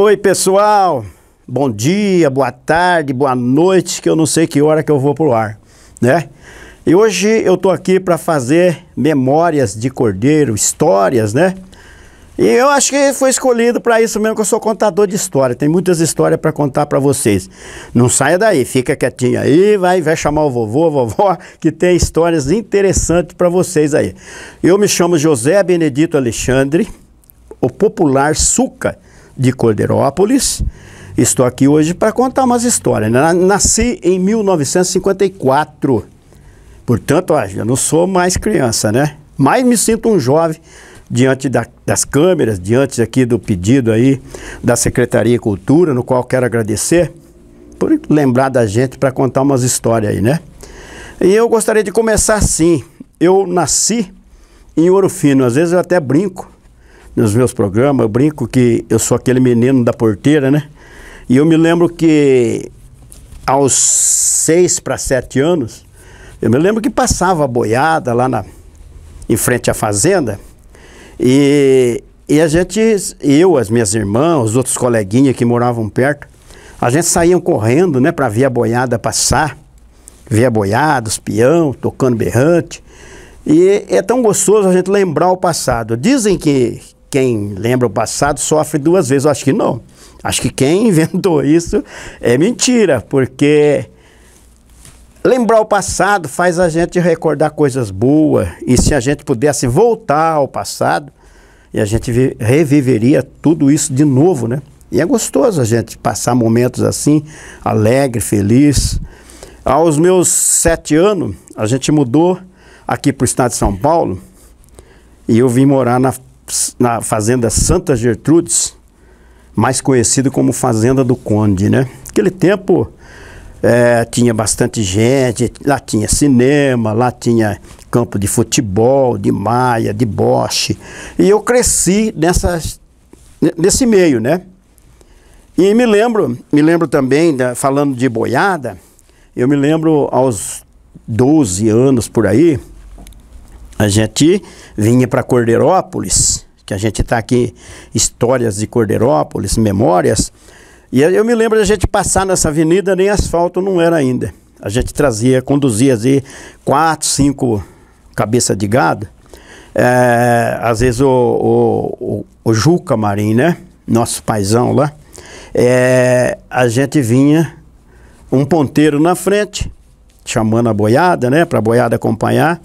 Oi, pessoal, bom dia, boa tarde, boa noite, que eu não sei que hora que eu vou pro ar, né? E hoje eu tô aqui para fazer memórias de cordeiro, histórias, né? E eu acho que foi escolhido para isso mesmo, que eu sou contador de história. Tem muitas histórias para contar para vocês. Não saia daí, fica quietinho aí, vai chamar o vovô, a vovó, que tem histórias interessantes para vocês aí. Eu me chamo José Benedito Alexandre, o popular Suca de Cordeirópolis. Estou aqui hoje para contar umas histórias. Nasci em 1954, portanto, eu não sou mais criança, né? Mas me sinto um jovem diante das câmeras, diante aqui do pedido aí da Secretaria de Cultura, no qual quero agradecer por lembrar da gente para contar umas histórias aí, né? E eu gostaria de começar assim. Eu nasci em Ouro Fino, às vezes eu até brinco nos meus programas, eu brinco que eu sou aquele menino da porteira, né? E eu me lembro que aos 6 para 7 anos, eu me lembro que passava a boiada lá em frente à fazenda, e a gente, eu, as minhas irmãs, os outros coleguinhas que moravam perto, a gente saíam correndo, né, para ver a boiada passar, ver a boiada, os peão, tocando berrante. E é tão gostoso a gente lembrar o passado. Dizem que quem lembra o passado sofre duas vezes. Eu acho que não. Acho que quem inventou isso é mentira, porque lembrar o passado faz a gente recordar coisas boas. E se a gente pudesse voltar ao passado, e a gente reviveria tudo isso de novo, né? E é gostoso a gente passar momentos assim, alegre, feliz. Aos meus 7 anos, a gente mudou aqui para o estado de São Paulo, e eu vim morar na Fazenda Santa Gertrudes, mais conhecido como Fazenda do Conde, né? Naquele tempo tinha bastante gente, lá tinha cinema, lá tinha campo de futebol, de maia, de boche, e eu cresci nesse meio, né? E me lembro também, falando de boiada, eu me lembro aos 12 anos por aí, a gente vinha para Cordeirópolis, que a gente está aqui, histórias de Cordeirópolis, memórias, e eu me lembro de a gente passar nessa avenida, nem asfalto não era ainda. A gente conduzia assim, 4, 5 cabeças de gado, às vezes o Juca Marim, né, nosso paizão lá, a gente vinha, um ponteiro na frente, chamando a boiada, né, para a boiada acompanhar.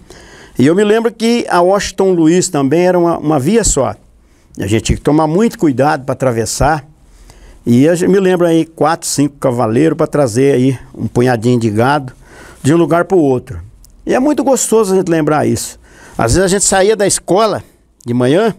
E eu me lembro que a Washington Luiz também era uma via só. A gente tinha que tomar muito cuidado para atravessar. E eu me lembro aí 4, 5 cavaleiros para trazer aí um punhadinho de gado de um lugar para o outro. E é muito gostoso a gente lembrar isso. Às vezes a gente saía da escola de manhã,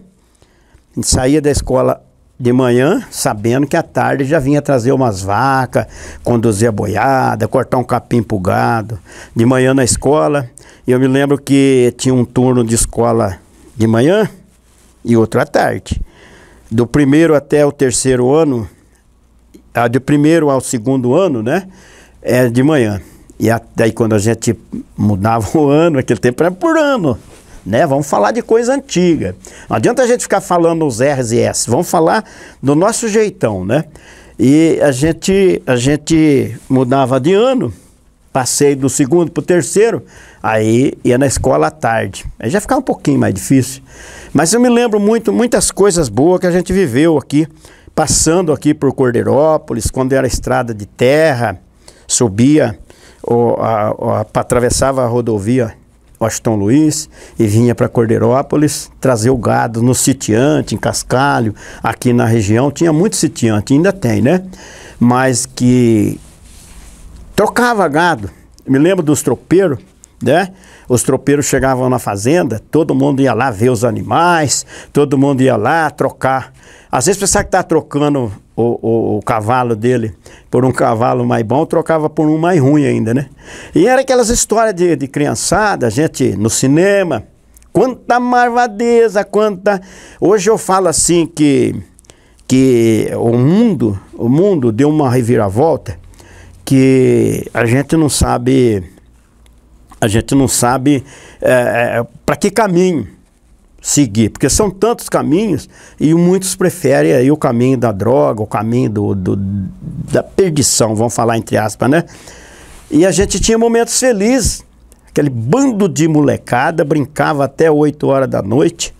sabendo que à tarde já vinha trazer umas vacas, conduzir a boiada, cortar um capim pro gado. De manhã na escola, eu me lembro que tinha um turno de escola de manhã e outro à tarde. Do primeiro até o terceiro ano, do primeiro ao segundo ano, né, de manhã. E daí quando a gente mudava o ano, aquele tempo era por ano, né? Vamos falar de coisa antiga. Não adianta a gente ficar falando os R's e S. Vamos falar do nosso jeitão, né? E a gente mudava de ano, passei do segundo para o terceiro, aí ia na escola à tarde. Aí já ficava um pouquinho mais difícil. Mas eu me lembro muitas coisas boas que a gente viveu aqui, passando aqui por Cordeirópolis, quando era estrada de terra, subia, atravessava a rodovia Washington Luiz e vinha para Cordeirópolis trazer o gado no sitiante, em Cascalho. Aqui na região tinha muito sitiante, ainda tem, né? Mas que trocava gado. Me lembro dos tropeiros, né? Os tropeiros chegavam na fazenda, todo mundo ia lá ver os animais, todo mundo ia lá trocar. Às vezes pensava que estava trocando o cavalo dele por um cavalo mais bom, trocava por um mais ruim ainda, né? E era aquelas histórias de criançada, a gente no cinema, quanta marvadeza, Hoje eu falo assim que o mundo deu uma reviravolta que a gente não sabe para que caminho. seguir, porque são tantos caminhos e muitos preferem aí o caminho da droga, o caminho da perdição, vamos falar entre aspas, né? E a gente tinha momentos felizes, aquele bando de molecada, brincava até 8 horas da noite,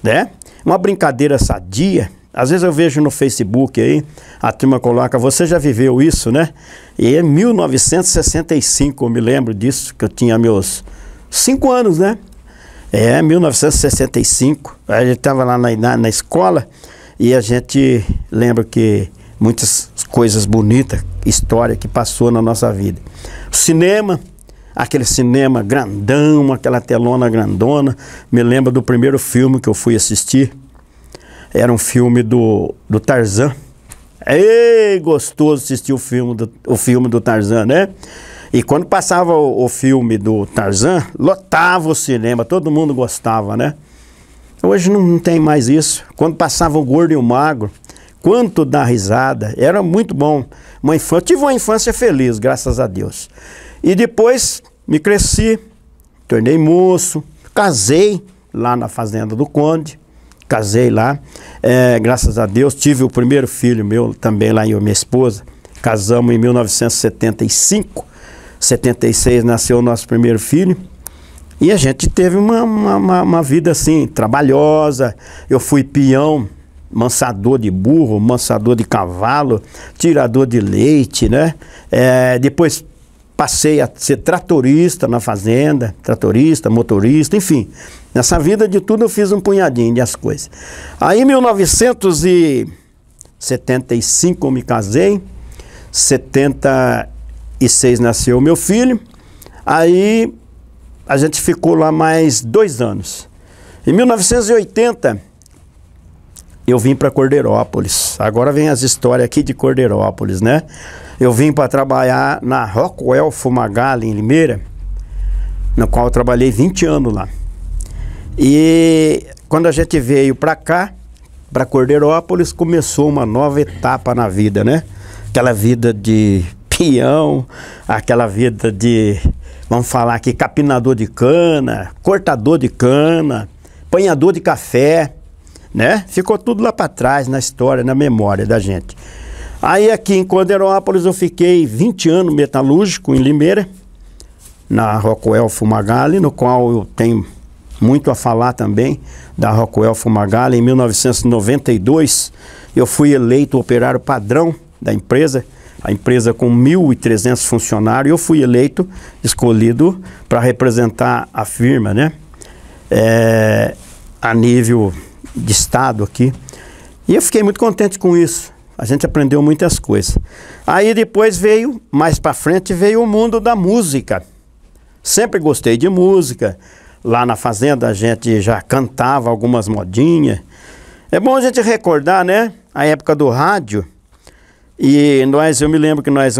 né? Uma brincadeira sadia. Às vezes eu vejo no Facebook aí, a turma coloca, você já viveu isso, né? E em 1965, eu me lembro disso, que eu tinha meus 5 anos, né? 1965, a gente estava lá na escola e a gente lembra que muitas coisas bonitas, história que passou na nossa vida. O cinema, aquele cinema grandão, aquela telona grandona, me lembro do primeiro filme que eu fui assistir, era um filme do Tarzan. Ei, gostoso assistir o filme do Tarzan, né? E quando passava o filme do Tarzan, lotava o cinema, todo mundo gostava, né? Hoje não tem mais isso. Quando passava o Gordo e o Magro, quanto dá risada, era muito bom. Eu tive uma infância feliz, graças a Deus. E depois me cresci, tornei moço, casei lá na fazenda do Conde, casei lá, graças a Deus, tive o primeiro filho meu também lá, eu e minha esposa, casamos em 1975, 76 nasceu o nosso primeiro filho, e a gente teve uma vida assim, trabalhosa. Eu fui peão, mansador de burro, mansador de cavalo, tirador de leite, né? Depois passei a ser tratorista na fazenda, tratorista, motorista, enfim. Nessa vida de tudo eu fiz um punhadinho de as coisas. Aí em 1975 eu me casei, 76 nasceu o meu filho, aí a gente ficou lá mais 2 anos. Em 1980 eu vim para Cordeirópolis. Agora vem as histórias aqui de Cordeirópolis, né? Eu vim para trabalhar na Rockwell Fumagalli, em Limeira, no qual eu trabalhei 20 anos lá. E quando a gente veio para cá, para Cordeirópolis, começou uma nova etapa na vida, né? Aquela vida de peão, aquela vida de, vamos falar aqui, capinador de cana, cortador de cana, apanhador de café, né? Ficou tudo lá para trás na história, na memória da gente. Aí aqui em Cordeirópolis eu fiquei 20 anos metalúrgico em Limeira, na Rockwell Fumagalli, no qual eu tenho muito a falar também da Rockwell Fumagalli. Em 1992 eu fui eleito operário padrão da empresa, a empresa com 1.300 funcionários, eu fui eleito, escolhido para representar a firma, né? A nível de estado aqui. E eu fiquei muito contente com isso. A gente aprendeu muitas coisas. Aí depois veio, mais para frente, veio o mundo da música. Sempre gostei de música. Lá na fazenda a gente já cantava algumas modinhas. É bom a gente recordar, né? A época do rádio. E eu me lembro que nós,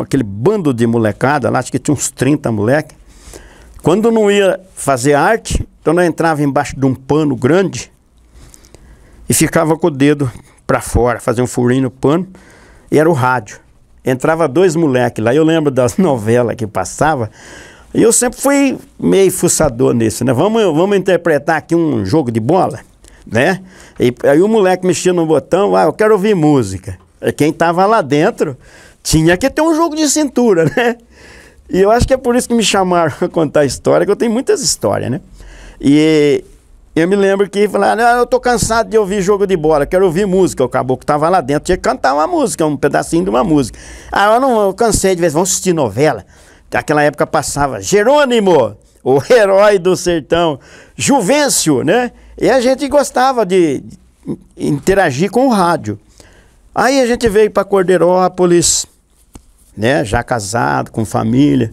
aquele bando de molecada, lá acho que tinha uns 30 moleques. Quando não ia fazer arte, então nós entrava embaixo de um pano grande e ficava com o dedo para fora, fazia um furinho no pano, e era o rádio. Entrava 2 moleques lá, eu lembro das novelas que passava, e eu sempre fui meio fuçador nisso, né? Vamos interpretar aqui um jogo de bola, né? E aí o moleque mexia no botão, eu quero ouvir música. Quem estava lá dentro tinha que ter um jogo de cintura, né? E eu acho que é por isso que me chamaram para contar história, que eu tenho muitas histórias, né? E eu me lembro que falaram, eu tô cansado de ouvir jogo de bola, quero ouvir música. O caboclo estava lá dentro, tinha que cantar uma música, um pedacinho de uma música. Eu cansei de vez, vamos assistir novela. Naquela época passava Jerônimo, o herói do sertão, Juvencio, né? E a gente gostava de interagir com o rádio. Aí a gente veio para Cordeirópolis, né? Já casado, com família.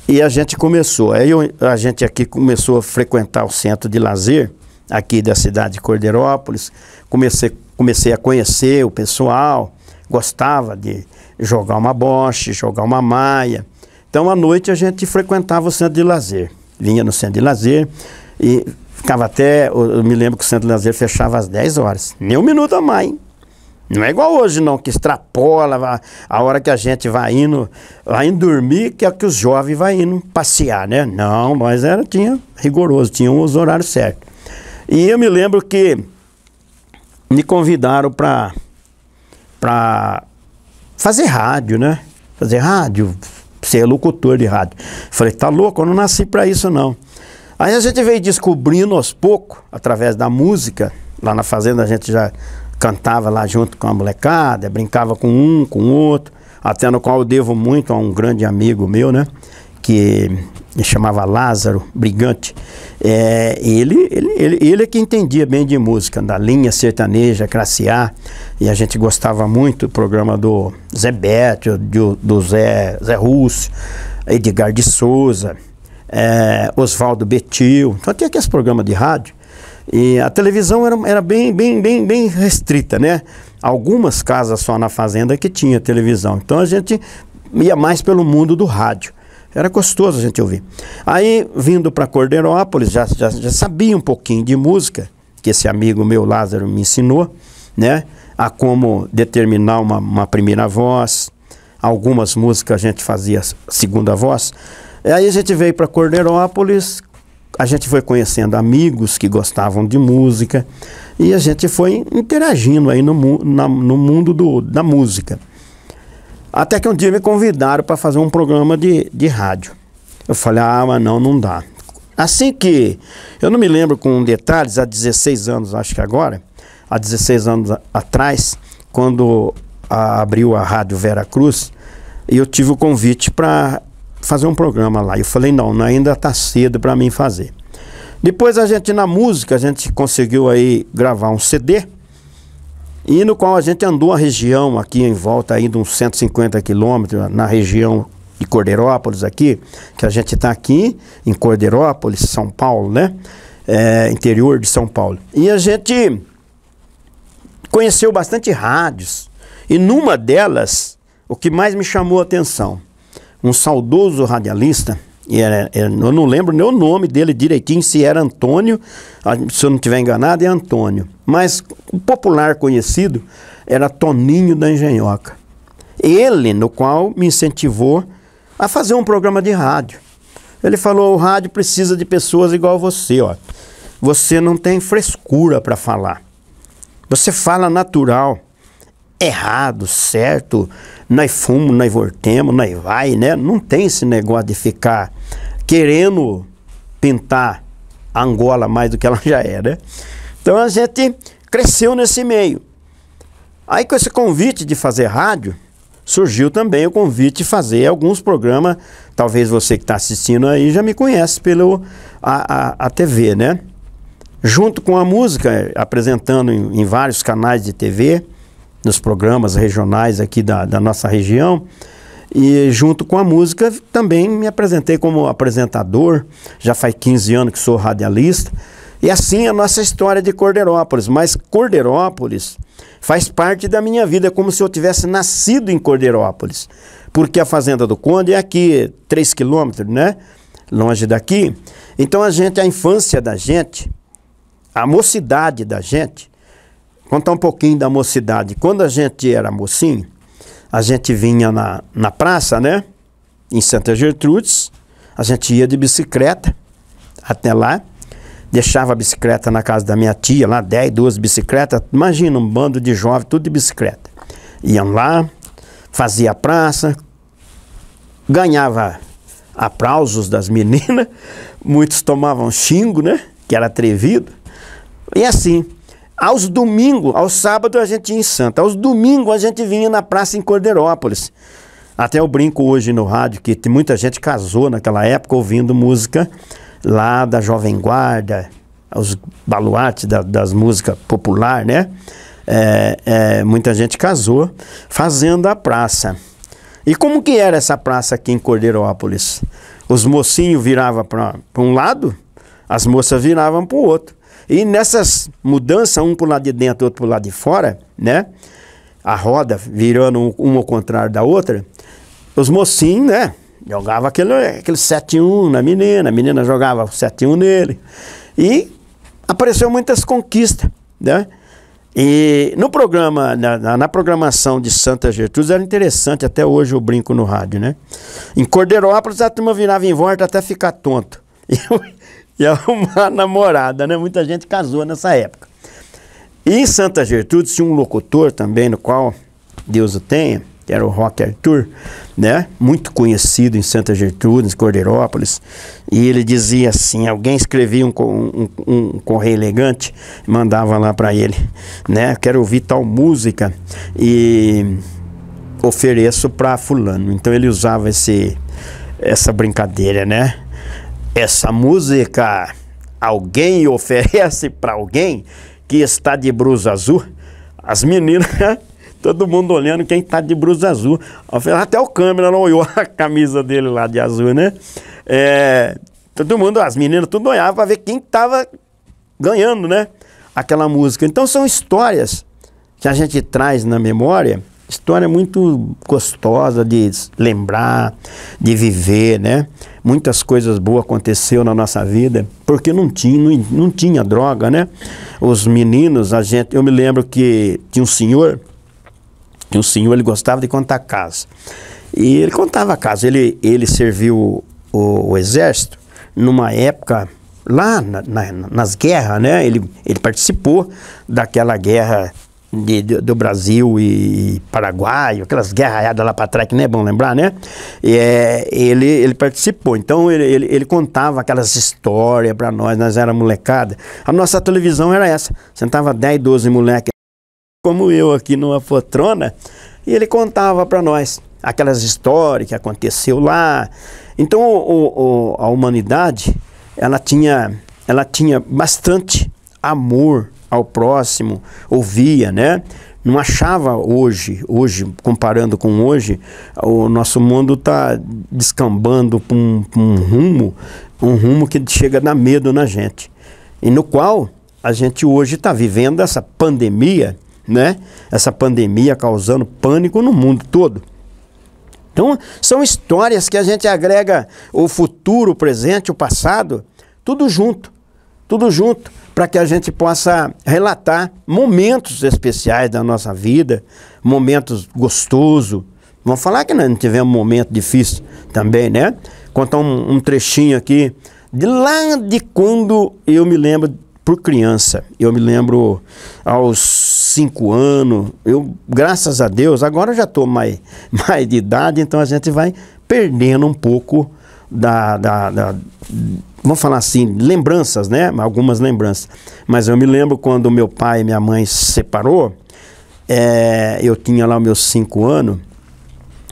E a gente começou, a gente aqui começou a frequentar o centro de lazer, aqui da cidade de Cordeirópolis. Comecei a conhecer o pessoal, gostava de jogar uma boche, jogar uma maia. Então à noite a gente frequentava o centro de lazer. Vinha no centro de lazer e ficava até, eu me lembro que o centro de lazer fechava às 10 horas, nem um minuto a mais, hein? Não é igual hoje não, que extrapola a hora que a gente vai indo dormir, que é que os jovens vão indo passear, né? Não, tinha rigoroso, tinha os horários certos. E eu me lembro que me convidaram para fazer rádio, né? Fazer rádio, ser locutor de rádio. Falei, tá louco? Eu não nasci para isso, não. Aí a gente veio descobrindo aos poucos, através da música. Lá na fazenda a gente já cantava lá junto com a molecada, brincava com um, com o outro, até no qual eu devo muito a um grande amigo meu, né? Que me chamava Lázaro Brigante. Ele é que entendia bem de música, da linha sertaneja, classe A, e a gente gostava muito do programa do Zé Bétio, do Zé Russo, Edgar de Souza, Oswaldo Betil. Então tinha aqueles programas de rádio. E a televisão era bem restrita, né? Algumas casas só na fazenda que tinha televisão. Então a gente ia mais pelo mundo do rádio. Era gostoso a gente ouvir. Aí, vindo para Cordeirópolis, já sabia um pouquinho de música, que esse amigo meu, Lázaro, me ensinou, né? A como determinar uma primeira voz. Algumas músicas a gente fazia segunda voz. E aí a gente veio para Cordeirópolis. A gente foi conhecendo amigos que gostavam de música e a gente foi interagindo aí no mundo da música. Até que um dia me convidaram para fazer um programa de rádio. Eu falei, mas não dá. Assim que, eu não me lembro com detalhes, há 16 anos, acho que agora, há 16 anos atrás, quando abriu a Rádio Vera Cruz, eu tive o convite para fazer um programa lá. Eu falei, não, ainda está cedo para mim fazer. Depois a gente, na música, a gente conseguiu aí gravar um CD, e no qual a gente andou a região aqui em volta aí de uns 150 quilômetros, na região de Cordeirópolis aqui, que a gente está aqui em Cordeirópolis, São Paulo, né? Interior de São Paulo. E a gente conheceu bastante rádios, e numa delas, o que mais me chamou a atenção, um saudoso radialista, eu não lembro nem o nome dele direitinho, se era Antônio, se eu não estiver enganado, é Antônio. Mas o popular conhecido era Toninho da Engenhoca. Ele, no qual me incentivou a fazer um programa de rádio. Ele falou, o rádio precisa de pessoas igual você, ó. Você não tem frescura para falar. Você fala natural. Errado, certo, nós fomos, nós voltemos, nós vai, né? Não tem esse negócio de ficar querendo pintar a Angola mais do que ela já é, né? Então a gente cresceu nesse meio. Aí com esse convite de fazer rádio, surgiu também o convite de fazer alguns programas, talvez você que está assistindo aí já me conhece pelo a TV, né? Junto com a música, apresentando em vários canais de TV, nos programas regionais aqui da nossa região, e junto com a música também me apresentei como apresentador, já faz 15 anos que sou radialista, e assim a nossa história de Cordeirópolis. Mas Cordeirópolis faz parte da minha vida, como se eu tivesse nascido em Cordeirópolis, porque a Fazenda do Conde é aqui 3 quilômetros, né? Longe daqui. Então a infância da gente, a mocidade da gente, contar um pouquinho da mocidade. Quando a gente era mocinho, a gente vinha na praça, né? Em Santa Gertrudes, a gente ia de bicicleta até lá, deixava a bicicleta na casa da minha tia, lá 10, 12 bicicletas. Imagina um bando de jovens, tudo de bicicleta. Iam lá, fazia a praça, ganhava aplausos das meninas, muitos tomavam xingo, né? Que era atrevido. E assim, aos domingos, aos sábados a gente ia em Santa, aos domingos a gente vinha na praça em Cordeirópolis. Até eu brinco hoje no rádio que muita gente casou naquela época ouvindo música lá da Jovem Guarda, os baluartes das músicas popular, né? Muita gente casou fazendo a praça. E como que era essa praça aqui em Cordeirópolis? Os mocinhos viravam para um lado, as moças viravam para o outro. E nessas mudanças, um para o lado de dentro, outro para o lado de fora, né? A roda virando uma ao contrário da outra, os mocinhos, né? Jogavam aquele 7-1 na menina, a menina jogava 7-1 nele. E apareceu muitas conquistas, né? E no programa, na programação de Santa Gertrudes era interessante, até hoje eu brinco no rádio, né? Em Cordeirópolis a turma virava em volta até ficar tonto. e arrumar namorada, né? Muita gente casou nessa época. E em Santa Gertrudes tinha um locutor também, no qual Deus o tenha, que era o Roque Arthur, né? Muito conhecido em Santa Gertrudes, Cordeirópolis. E ele dizia assim, alguém escrevia um correio elegante, mandava lá para ele, né? Quero ouvir tal música e ofereço para fulano. Então ele usava essa brincadeira, né? Essa música alguém oferece para alguém que está de blusa azul. As meninas, todo mundo olhando quem está de blusa azul. Até o câmera não olhou a camisa dele lá de azul, né? Todo mundo, as meninas, tudo olhava para ver quem estava ganhando, né? Aquela música. Então são histórias que a gente traz na memória. História muito gostosa de lembrar, de viver, né? Muitas coisas boas aconteceram na nossa vida, porque não tinha droga, né? Os meninos, eu me lembro que tinha um senhor, ele gostava de contar casos. E ele contava casos, ele serviu o exército numa época, lá nas guerras, né? Ele participou daquela guerra do Brasil e Paraguai, aquelas guerraiadas lá para trás, que não é bom lembrar, né? Ele participou, então ele contava aquelas histórias para nós era molecada. A nossa televisão era essa, sentava 10, 12 moleques, como eu aqui numa poltrona, e ele contava para nós aquelas histórias que aconteceu lá. Então a humanidade, ela tinha bastante amor ao próximo, ouvia, né? Não achava hoje, comparando com hoje, o nosso mundo está descambando para um rumo que chega a dar medo na gente. E no qual a gente hoje está vivendo essa pandemia, né? Essa pandemia causando pânico no mundo todo. Então, são histórias que a gente agrega o futuro, o presente, o passado, tudo junto, para que a gente possa relatar momentos especiais da nossa vida, momentos gostosos. Vamos falar que nós não tivemos um momento difícil também, né? Contar um trechinho aqui, de lá de quando eu me lembro por criança. Eu me lembro aos 5 anos, graças a Deus, agora eu já estou mais de idade, então a gente vai perdendo um pouco vamos falar assim, lembranças, né? Algumas lembranças. Mas eu me lembro quando meu pai e minha mãe se separou, eu tinha lá meus 5 anos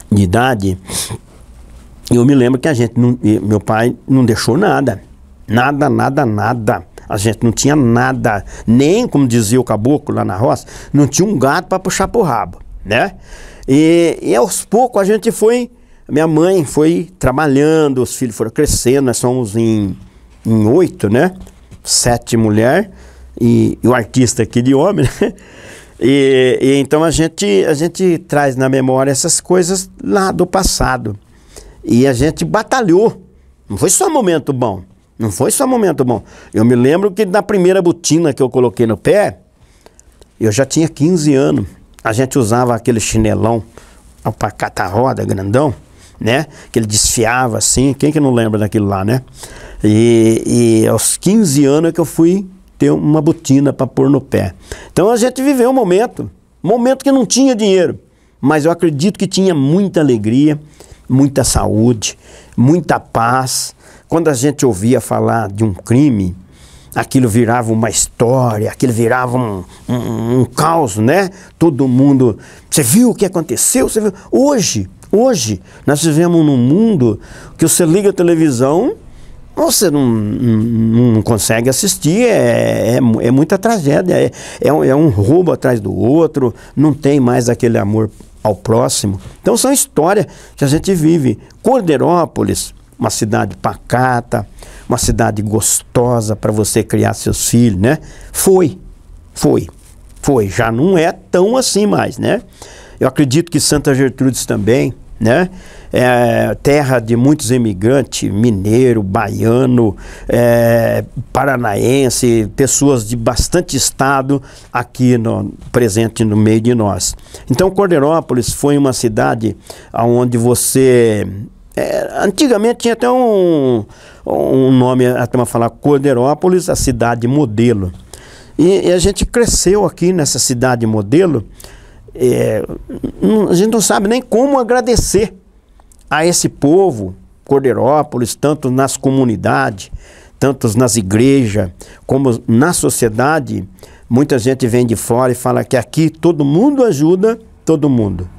de idade, e eu me lembro que meu pai não deixou nada. A gente não tinha nada, nem, como dizia o caboclo lá na roça, não tinha um gato para puxar pro rabo, né? E aos poucos a gente minha mãe foi trabalhando, os filhos foram crescendo, nós somos em 8, né? 7 mulheres e o artista aqui de homem, né? E então a gente traz na memória essas coisas lá do passado. E a gente batalhou. Não foi só momento bom. Eu me lembro que na primeira botina que eu coloquei no pé, eu já tinha 15 anos. A gente usava aquele chinelão, alpacata roda, grandão, né? Que ele desfiava assim. Quem que não lembra daquilo lá, né? E aos 15 anos é que eu fui ter uma botina para pôr no pé. Então a gente viveu um momento que não tinha dinheiro, mas eu acredito que tinha muita alegria, muita saúde, muita paz. Quando a gente ouvia falar de um crime, aquilo virava uma história, aquilo virava um caos, né? Todo mundo, você viu o que aconteceu? Você viu? Hoje, nós vivemos num mundo que você liga a televisão, você não consegue assistir, é muita tragédia, é um roubo atrás do outro, não tem mais aquele amor ao próximo. Então são histórias que a gente vive. Cordeirópolis, uma cidade pacata, uma cidade gostosa para você criar seus filhos, né? Foi, já não é tão assim mais, né? Eu acredito que Santa Gertrudes também, né? Terra de muitos imigrantes, mineiro, baiano, paranaense, pessoas de bastante estado aqui presente no meio de nós. Então Cordeirópolis foi uma cidade onde você... antigamente tinha até um nome, a turma fala Cordeirópolis, a cidade modelo. E a gente cresceu aqui nessa cidade modelo, a gente não sabe nem como agradecer a esse povo, Cordeirópolis, tanto nas comunidades, tanto nas igrejas, como na sociedade. Muita gente vem de fora e fala que aqui todo mundo ajuda todo mundo.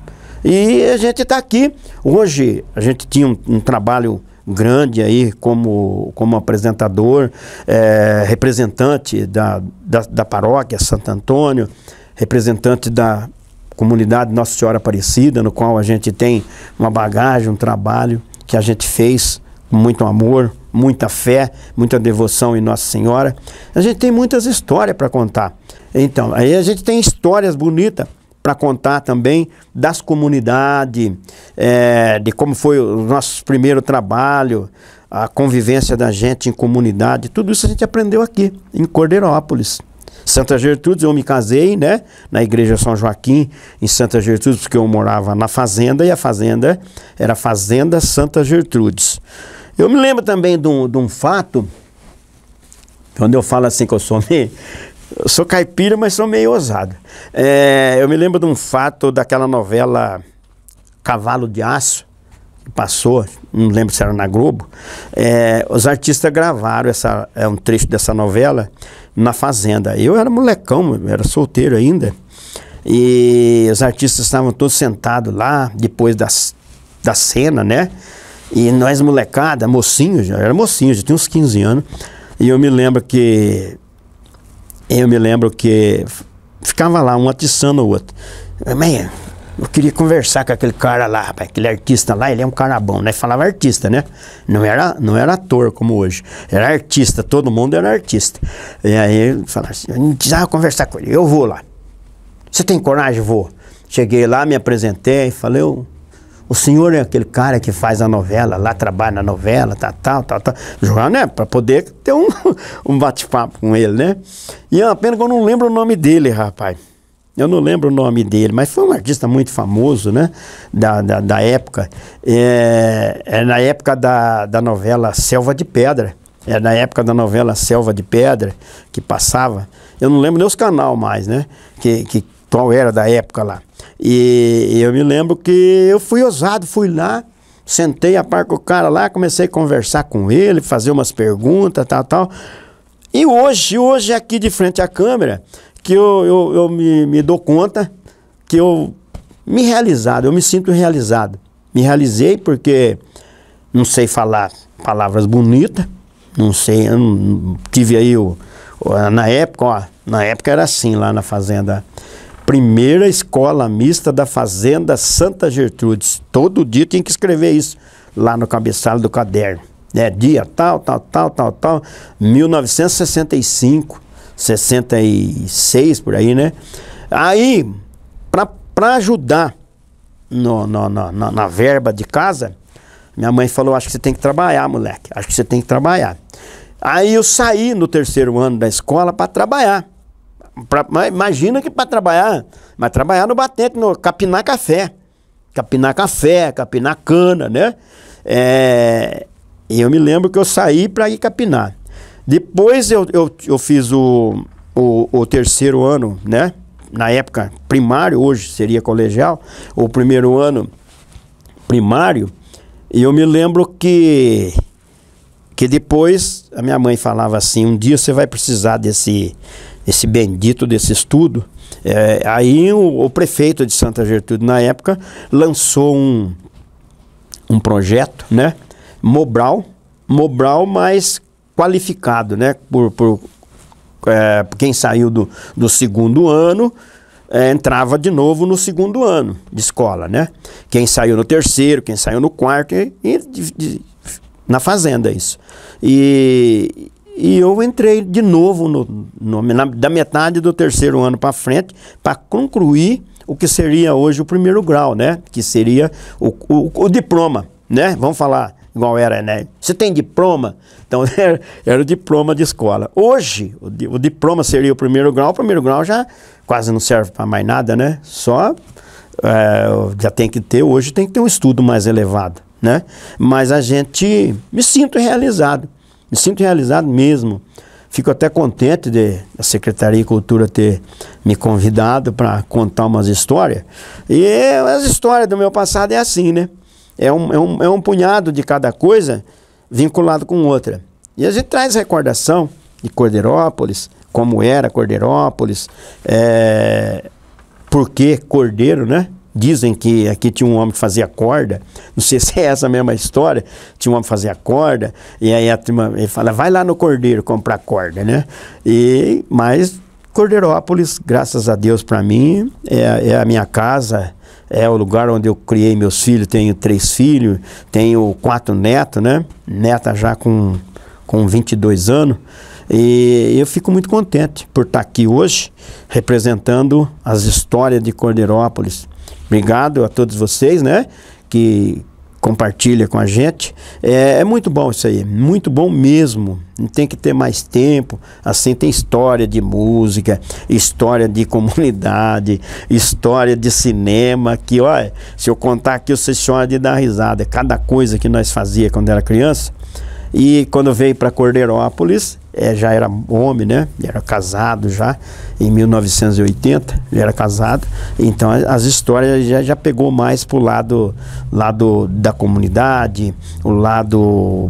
E a gente está aqui. Hoje a gente tinha um trabalho grande aí como apresentador, representante da paróquia Santo Antônio, representante da comunidade Nossa Senhora Aparecida, no qual a gente tem uma bagagem, um trabalho que a gente fez com muito amor, muita fé, muita devoção em Nossa Senhora. A gente tem muitas histórias para contar. Então, aí a gente tem histórias bonitas para contar também das comunidades, de como foi o nosso primeiro trabalho, a convivência da gente em comunidade. Tudo isso a gente aprendeu aqui, em Cordeirópolis. Santa Gertrudes, eu me casei, né, na igreja São Joaquim, em Santa Gertrudes, porque eu morava na fazenda, e a fazenda era a Fazenda Santa Gertrudes. Eu me lembro também de um fato, quando eu falo assim que eu sou caipira, mas sou meio ousado. Eu me lembro de um fato daquela novela Cavalo de Aço, que passou, não lembro se era na Globo. Os artistas gravaram um trecho dessa novela na fazenda. Eu era molecão, eu era solteiro ainda. E os artistas estavam todos sentados lá, depois da cena, né? E nós molecada, mocinhos, já tinha uns 15 anos. E eu me lembro que ficava lá, um atiçando o outro. Mãe, eu queria conversar com aquele cara lá, rapaz, aquele artista lá, ele é um cara bom, né? Falava artista, né? Não era ator como hoje, era artista, todo mundo era artista. E aí ele falava assim, eu não precisava conversar com ele, eu vou lá. Você tem coragem? Vou. Cheguei lá, me apresentei, falei, o senhor é aquele cara que faz a novela, lá trabalha na novela, tal. Jogar, né? Para poder ter um bate-papo com ele, né? E é uma pena que eu não lembro o nome dele, rapaz. Eu não lembro o nome dele, mas foi um artista muito famoso, né? Da época. Na época da novela Selva de Pedra. Na época da novela Selva de Pedra, que passava. Eu não lembro nem os canal mais, né? Qual era da época lá. E eu me lembro que eu fui ousado, fui lá, sentei a par com o cara lá, comecei a conversar com ele, fazer umas perguntas, tal. E hoje aqui de frente à câmera, que eu me dou conta que eu me sinto realizado. Me realizei porque não sei falar palavras bonitas, não sei, eu não tive aí na época era assim lá na fazenda. Primeira escola mista da Fazenda Santa Gertrudes. Todo dia tinha que escrever isso lá no cabeçalho do caderno. Dia tal, 1965, 66, por aí, né? Aí, para ajudar na verba de casa, minha mãe falou, acho que você tem que trabalhar, moleque. Acho que você tem que trabalhar. Aí eu saí no terceiro ano da escola para trabalhar. Imagina que para trabalhar, mas trabalhar no batente, no capinar café, capinar cana, né? E eu me lembro que eu saí para ir capinar. Depois eu fiz o terceiro ano, né? Na época primário, hoje seria colegial, o primeiro ano primário, e eu me lembro que depois a minha mãe falava assim, um dia você vai precisar desse bendito desse estudo. Aí o prefeito de Santa Gertrude na época lançou um projeto, né? Mobral mais qualificado, né? Por quem saiu do segundo ano entrava de novo no segundo ano de escola, né? Quem saiu no terceiro, quem saiu no quarto na fazenda isso. E eu entrei de novo da metade do terceiro ano para frente para concluir o que seria hoje o primeiro grau, né? Que seria o diploma, né? Vamos falar igual era, né? Você tem diploma? Então era o diploma de escola. Hoje o diploma seria o primeiro grau já quase não serve para mais nada, né? Só já tem que ter, hoje tem que ter um estudo mais elevado, né? Mas a gente me sinto realizado Me sinto realizado mesmo. Fico até contente de a Secretaria de Cultura ter me convidado para contar umas histórias. E as histórias do meu passado é assim, né? É um punhado de cada coisa vinculado com outra. E a gente traz recordação de Cordeirópolis, como era Cordeirópolis, por que Cordeiro, né? Dizem que aqui tinha um homem que fazia corda, não sei se é essa a mesma história, tinha um homem que fazia corda, e aí a turma, ele fala, vai lá no Cordeiro comprar corda, né? Mas Cordeirópolis, graças a Deus para mim, é a minha casa, é o lugar onde eu criei meus filhos, tenho 3 filhos, tenho 4 netos, né? Neta já com 22 anos, e eu fico muito contente por estar aqui hoje, representando as histórias de Cordeirópolis. Obrigado a todos vocês, né, que compartilham com a gente. É muito bom isso aí, muito bom mesmo. Tem que ter mais tempo. Assim, tem história de música, história de comunidade, história de cinema, que, olha, se eu contar aqui, vocês choram de dar risada. Cada coisa que nós fazia quando era criança. E quando veio para Cordeirópolis, já era homem, né? Era casado já, em 1980, já era casado. Então as histórias já pegou mais pro lado da comunidade, o lado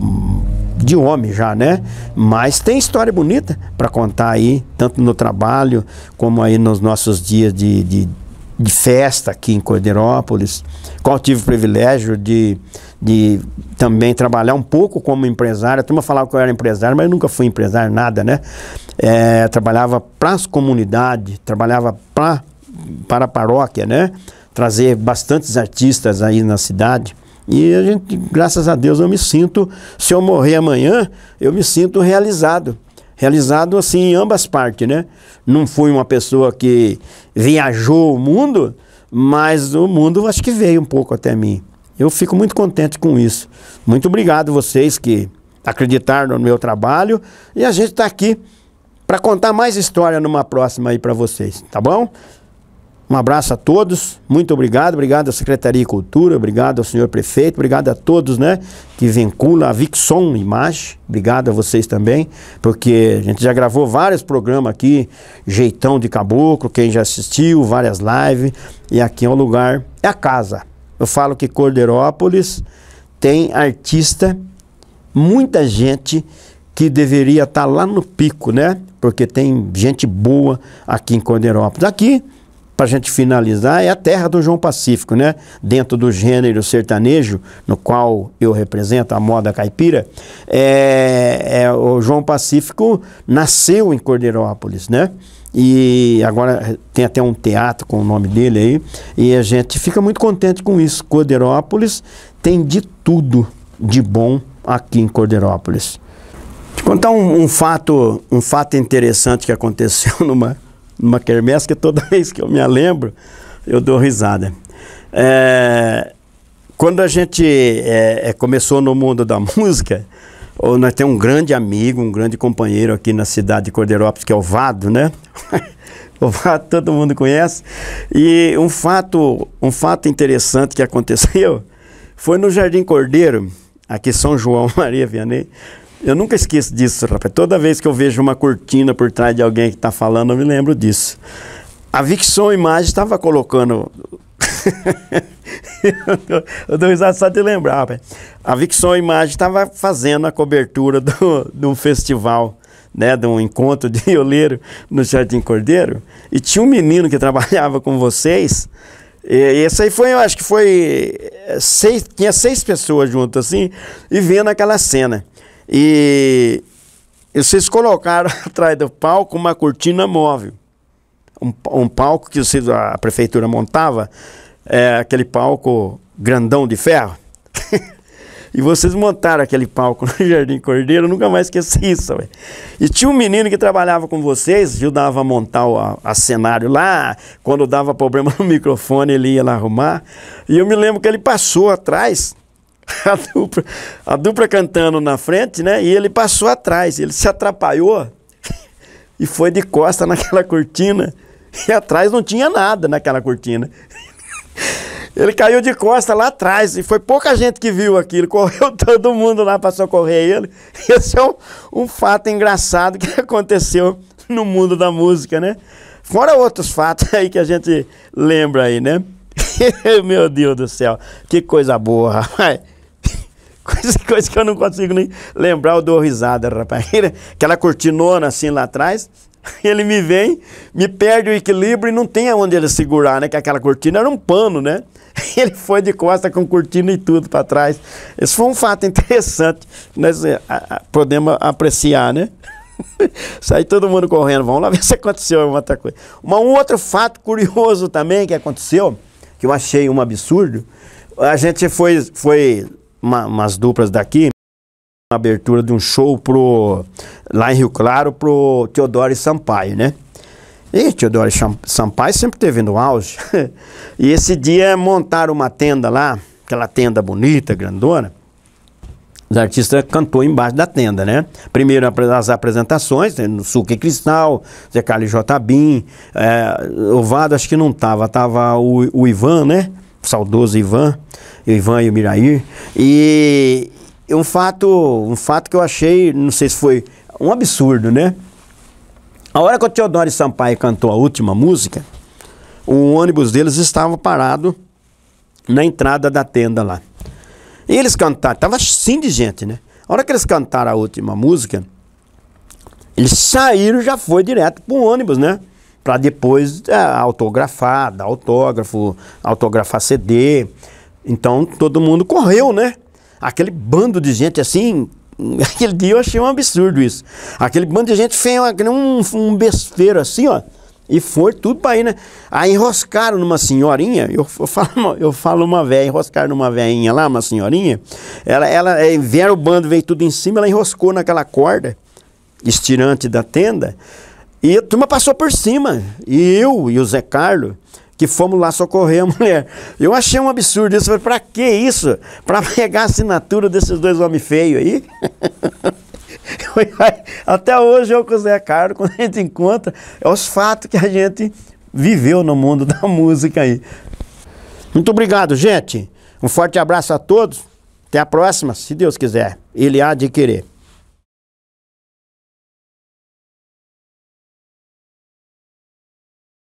de homem já, né? Mas tem história bonita para contar aí, tanto no trabalho, como aí nos nossos dias de festa aqui em Cordeirópolis, qual tive o privilégio de também trabalhar um pouco como empresário. A turma falava que eu era empresário, mas eu nunca fui empresário, nada, né? Trabalhava para as comunidades, trabalhava para a paróquia, né? Trazer bastantes artistas aí na cidade. E a gente, graças a Deus, eu me sinto, se eu morrer amanhã, eu me sinto realizado. Realizado assim em ambas partes, né? Não fui uma pessoa que viajou o mundo, mas o mundo acho que veio um pouco até mim. Eu fico muito contente com isso. Muito obrigado vocês que acreditaram no meu trabalho. E a gente está aqui para contar mais história numa próxima aí para vocês, tá bom? Um abraço a todos, muito obrigado. Obrigado à Secretaria de Cultura, obrigado ao senhor prefeito, obrigado a todos, né, que vinculam a Vixson Imagem. Obrigado a vocês também, porque a gente já gravou vários programas aqui, Jeitão de Caboclo, quem já assistiu, várias lives, e aqui é um lugar, é a casa. Eu falo que Cordeirópolis tem artista, muita gente que deveria estar lá no pico, né? Porque tem gente boa aqui em Cordeirópolis. Aqui, para a gente finalizar, é a terra do João Pacífico, né? Dentro do gênero sertanejo, no qual eu represento a moda caipira, o João Pacífico nasceu em Cordeirópolis, né? E agora tem até um teatro com o nome dele aí, e a gente fica muito contente com isso. Cordeirópolis tem de tudo de bom aqui em Cordeirópolis. Vou contar um fato interessante que aconteceu numa quermesse, que toda vez que eu me lembro, eu dou risada. Quando a gente começou no mundo da música, nós temos um grande amigo, um grande companheiro aqui na cidade de Cordeirópolis, que é o Vado, né? O Vado todo mundo conhece. E um fato interessante que aconteceu foi no Jardim Cordeiro, aqui em São João, Maria Vianney. Eu nunca esqueço disso, rapaz. Toda vez que eu vejo uma cortina por trás de alguém que está falando, eu me lembro disso. A Vixson Imagem estava colocando... eu dou risada só de lembrar, rapaz. A Vixson Imagem estava fazendo a cobertura de um festival, né, de um encontro de violeiro no Jardim Cordeiro. E tinha um menino que trabalhava com vocês. E esse aí foi, eu acho que foi... tinha 6 pessoas juntas, assim, e vendo aquela cena. E vocês colocaram atrás do palco uma cortina móvel. Um palco que a prefeitura montava, aquele palco grandão de ferro. E vocês montaram aquele palco no Jardim Cordeiro, eu nunca mais esqueci isso. Véio. E tinha um menino que trabalhava com vocês, ajudava a montar o cenário lá. Quando dava problema no microfone, ele ia lá arrumar. E eu me lembro que ele passou atrás, a dupla cantando na frente, né? E ele passou atrás, ele se atrapalhou e foi de costa naquela cortina. E atrás não tinha nada naquela cortina. Ele caiu de costa lá atrás e foi pouca gente que viu aquilo. Correu todo mundo lá para socorrer ele. Esse é um fato engraçado que aconteceu no mundo da música, né? Fora outros fatos aí que a gente lembra aí, né? Meu Deus do céu, que coisa boa, rapaz. Coisa que eu não consigo nem lembrar, eu dou risada, rapaz. Aquela cortinona assim lá atrás, ele me vem, me perde o equilíbrio e não tem aonde ele segurar, né? Que aquela cortina era um pano, né? Ele foi de costa com cortina e tudo para trás. Esse foi um fato interessante que nós podemos apreciar, né? Sai todo mundo correndo, vamos lá ver se aconteceu alguma outra coisa. Um outro fato curioso também que aconteceu, que eu achei um absurdo, a gente foi umas duplas daqui, uma abertura de um show lá em Rio Claro pro Teodoro Sampaio, né? E Teodoro Sampaio sempre teve no auge. E esse dia montaram uma tenda lá, aquela tenda bonita, grandona. Os artistas cantou embaixo da tenda, né? Primeiro as apresentações, no Suco e Cristal, Zé Carlos Jobim, o Vado acho que não tava o Ivan, né? O saudoso Ivan e o Mirair. E um fato que eu achei, não sei se foi um absurdo, né? A hora que o Teodoro Sampaio cantou a última música, o ônibus deles estava parado na entrada da tenda lá. E eles cantaram, tava assim de gente, né? A hora que eles cantaram a última música, eles saíram, já foi direto pro ônibus, né? Pra depois autografar, dar autógrafo, autografar CD. Então todo mundo correu, né? Aquele bando de gente assim, aquele dia eu achei um absurdo isso. Aquele bando de gente fez um besteiro assim, ó. E foi tudo para aí, né? Aí enroscaram numa senhorinha, eu falo uma velha, enroscaram numa velhinha lá, uma senhorinha, vieram o bando, veio tudo em cima, ela enroscou naquela corda estirante da tenda, e a turma passou por cima, e eu e o Zé Carlos, que fomos lá socorrer a mulher. Eu achei um absurdo isso, eu falei, pra que isso? Pra pegar a assinatura desses dois homens feios aí? Até hoje eu com o Zé Carlos, quando a gente encontra, é os fatos que a gente viveu no mundo da música aí. Muito obrigado, gente. Um forte abraço a todos. Até a próxima, se Deus quiser. Ele há de querer.